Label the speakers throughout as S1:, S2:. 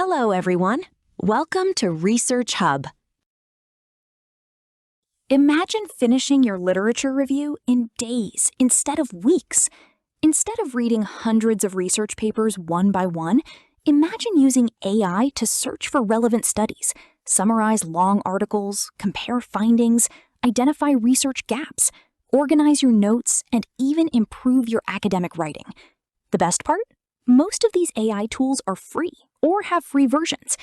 S1: Hello, everyone. Welcome to Research Hub. Imagine finishing your literature review in days instead of weeks. Instead of reading hundreds of research papers one by one, imagine using AI to search for relevant studies, summarize long articles, compare findings, identify research gaps, organize your notes, and even improve your academic writing. The best part? Most of these AI tools are free or have free versions.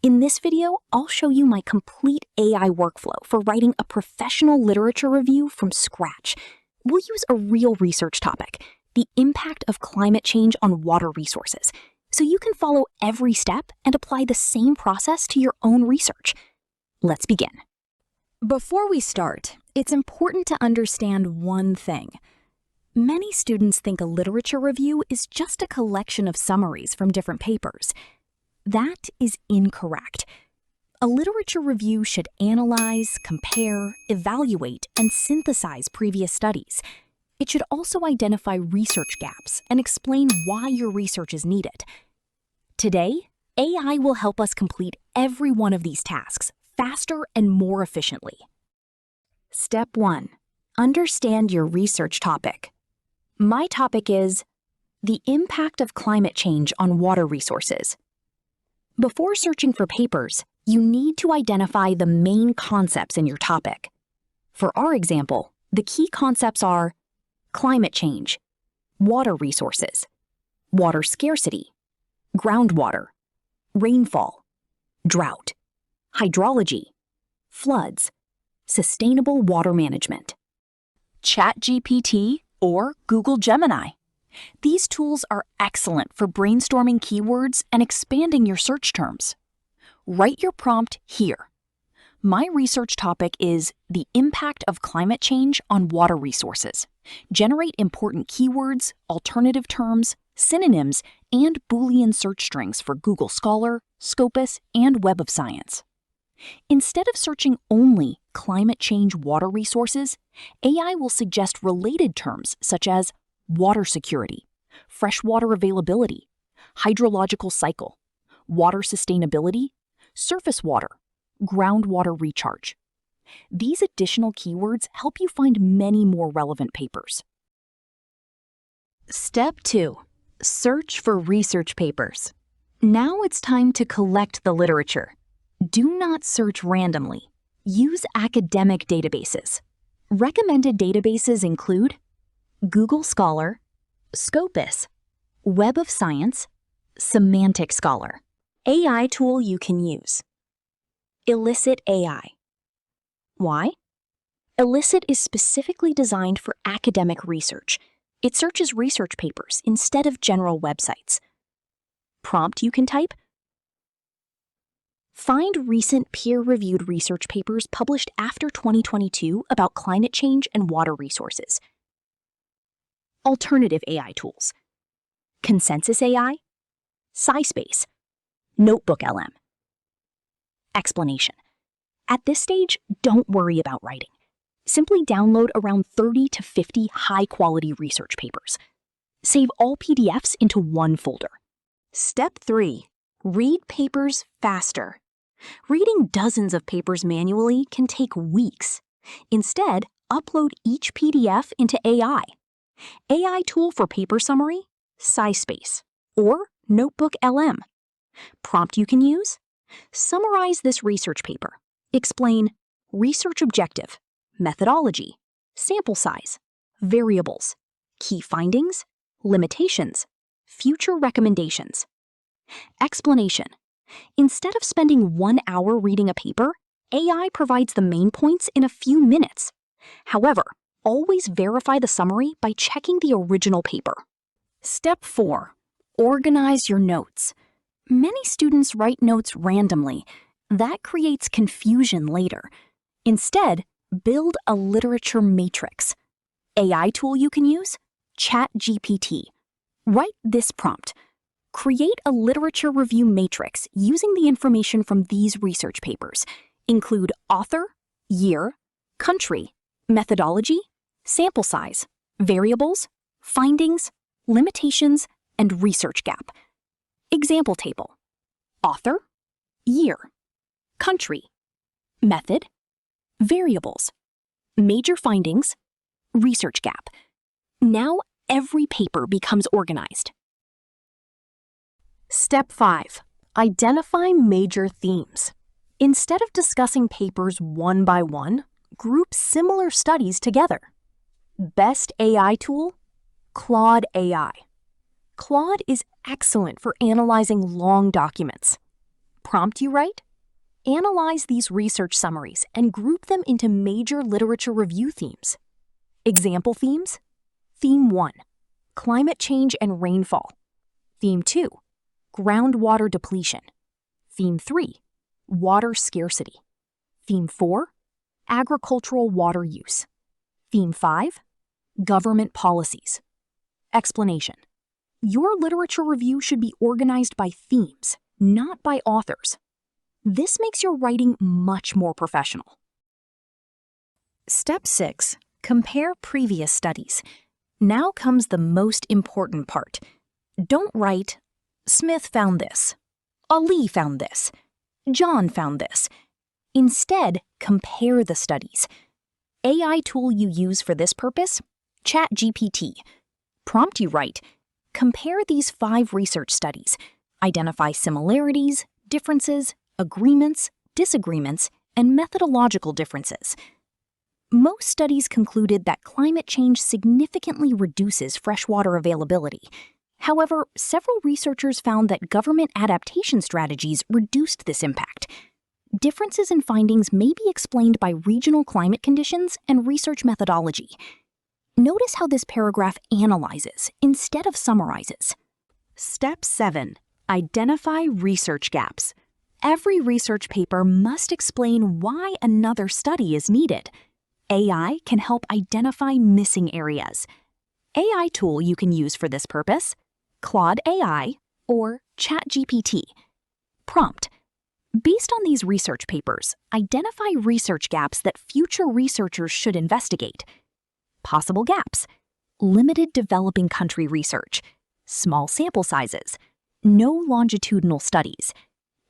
S1: In this video, I'll show you my complete AI workflow for writing a professional literature review from scratch. We'll use a real research topic, the impact of climate change on water resources, so you can follow every step and apply the same process to your own research. Let's begin. Before we start, it's important to understand one thing. Many students think a literature review is just a collection of summaries from different papers. That is incorrect. A literature review should analyze, compare, evaluate, and synthesize previous studies. It should also identify research gaps and explain why your research is needed. Today, AI will help us complete every one of these tasks faster and more efficiently. Step 1. Understand your research topic. My topic is the impact of climate change on water resources. Before searching for papers, you need to identify the main concepts in your topic. For our example, the key concepts are climate change, water resources, water scarcity, groundwater, rainfall, drought, hydrology, floods, sustainable water management. ChatGPT or Google Gemini. These tools are excellent for brainstorming keywords and expanding your search terms. Write your prompt here. My research topic is the impact of climate change on water resources. Generate important keywords, alternative terms, synonyms, and Boolean search strings for Google Scholar, Scopus, and Web of Science. Instead of searching only climate change water resources, AI will suggest related terms such as water security, freshwater availability, hydrological cycle, water sustainability, surface water, groundwater recharge. These additional keywords help you find many more relevant papers. Step 2. Search for research papers. Now it's time to collect the literature. Do not search randomly. Use academic databases. Recommended databases include Google Scholar, Scopus, Web of Science, Semantic Scholar. AI tool you can use. Elicit AI. Why? Elicit is specifically designed for academic research. It searches research papers instead of general websites. Prompt you can type: find recent peer-reviewed research papers published after 2022 about climate change and water resources. Alternative AI tools: Consensus AI, SciSpace, NotebookLM. Explanation: at this stage, don't worry about writing. Simply download around 30 to 50 high-quality research papers. Save all PDFs into one folder. Step 3. Read papers faster. Reading dozens of papers manually can take weeks. Instead, upload each PDF into AI. AI tool for paper summary, SciSpace, or NotebookLM. Prompt you can use: summarize this research paper. Explain research objective, methodology, sample size, variables, key findings, limitations, future recommendations. Explanation: instead of spending 1 hour reading a paper, AI provides the main points in a few minutes. However, always verify the summary by checking the original paper. Step 4. Organize your notes. Many students write notes randomly. That creates confusion later. Instead, build a literature matrix. AI tool you can use? ChatGPT. Write this prompt: create a literature review matrix using the information from these research papers. Include author, year, country, methodology, sample size, variables, findings, limitations, and research gap. Example table: author, year, country, method, variables, major findings, research gap. Now every paper becomes organized. Step 5. Identify major themes. Instead of discussing papers one by one, group similar studies together. Best AI tool? Claude AI. Claude is excellent for analyzing long documents. Prompt you write? Analyze these research summaries and group them into major literature review themes. Example themes? Theme 1, climate change and rainfall. Theme 2, groundwater depletion. Theme 3, water scarcity. Theme 4, agricultural water use. Theme 5, government policies. Explanation. Your literature review should be organized by themes, not by authors. This makes your writing much more professional. Step 6. Compare previous studies. Now comes the most important part. Don't write, Smith found this, Ali found this, John found this. Instead, compare the studies. AI tool you use for this purpose? ChatGPT. Prompt you write, compare these 5 research studies. Identify similarities, differences, agreements, disagreements, and methodological differences. Most studies concluded that climate change significantly reduces freshwater availability. However, several researchers found that government adaptation strategies reduced this impact. Differences in findings may be explained by regional climate conditions and research methodology. Notice how this paragraph analyzes instead of summarizes. Step 7. Identify research gaps. Every research paper must explain why another study is needed. AI can help identify missing areas. AI tool you can use for this purpose? Claude AI or ChatGPT. Prompt. Based on these research papers, identify research gaps that future researchers should investigate. Possible gaps: limited developing country research, small sample sizes, no longitudinal studies,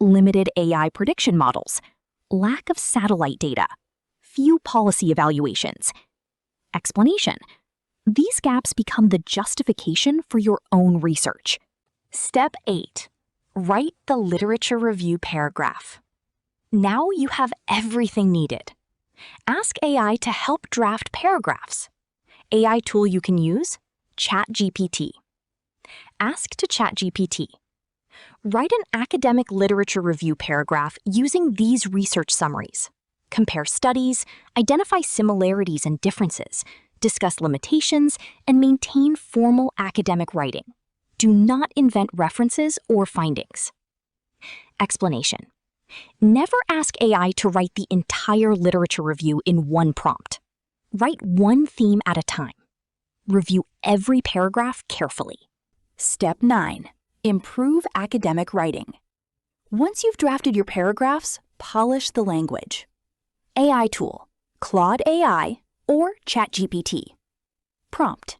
S1: limited AI prediction models, lack of satellite data, few policy evaluations. Explanation. These gaps become the justification for your own research. Step 8. Write the literature review paragraph. Now you have everything needed. Ask AI to help draft paragraphs. AI tool you can use? ChatGPT. Ask to ChatGPT. Write an academic literature review paragraph using these research summaries. Compare studies, identify similarities and differences, discuss limitations, and maintain formal academic writing. Do not invent references or findings. Explanation. Never ask AI to write the entire literature review in one prompt. Write one theme at a time. Review every paragraph carefully. Step 9. Improve academic writing. Once you've drafted your paragraphs, polish the language. AI tool, Claude AI or ChatGPT. Prompt.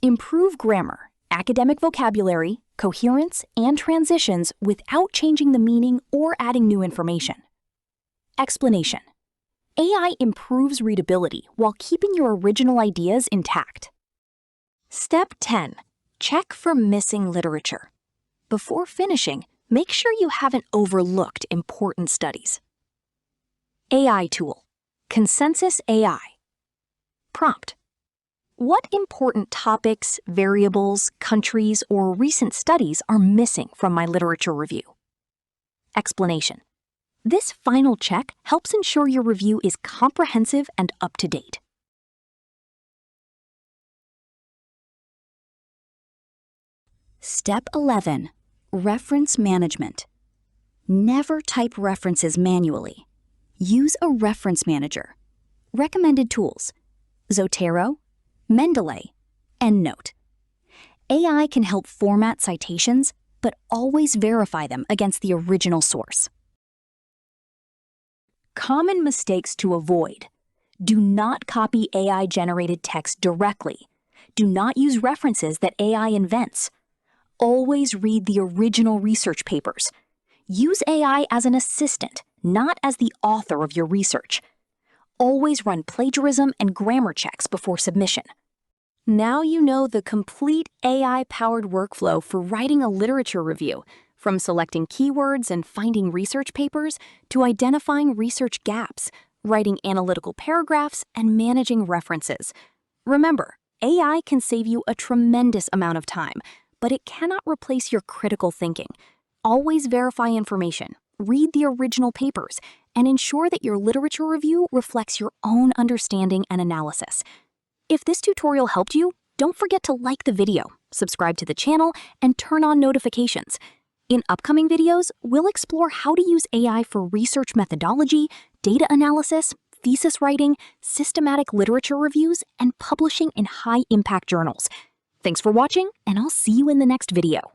S1: Improve grammar, academic vocabulary, coherence, and transitions without changing the meaning or adding new information. Explanation. AI improves readability while keeping your original ideas intact. Step 10. Check for missing literature. Before finishing, make sure you haven't overlooked important studies. AI tool, Consensus AI. Prompt. What important topics, variables, countries, or recent studies are missing from my literature review? Explanation. This final check helps ensure your review is comprehensive and up to date. Step 11. Reference management. Never type references manually. Use a reference manager. Recommended tools: Zotero, Mendeley, EndNote. AI can help format citations, but always verify them against the original source. Common mistakes to avoid. Do not copy AI-generated text directly. Do not use references that AI invents. Always read the original research papers. Use AI as an assistant, not as the author of your research. Always run plagiarism and grammar checks before submission. Now you know the complete AI-powered workflow for writing a literature review, from selecting keywords and finding research papers to identifying research gaps, writing analytical paragraphs, and managing references. Remember, AI can save you a tremendous amount of time, but it cannot replace your critical thinking. Always verify information, read the original papers, and ensure that your literature review reflects your own understanding and analysis. If this tutorial helped you, don't forget to like the video, subscribe to the channel, and turn on notifications. In upcoming videos, we'll explore how to use AI for research methodology, data analysis, thesis writing, systematic literature reviews, and publishing in high-impact journals. Thanks for watching, and I'll see you in the next video.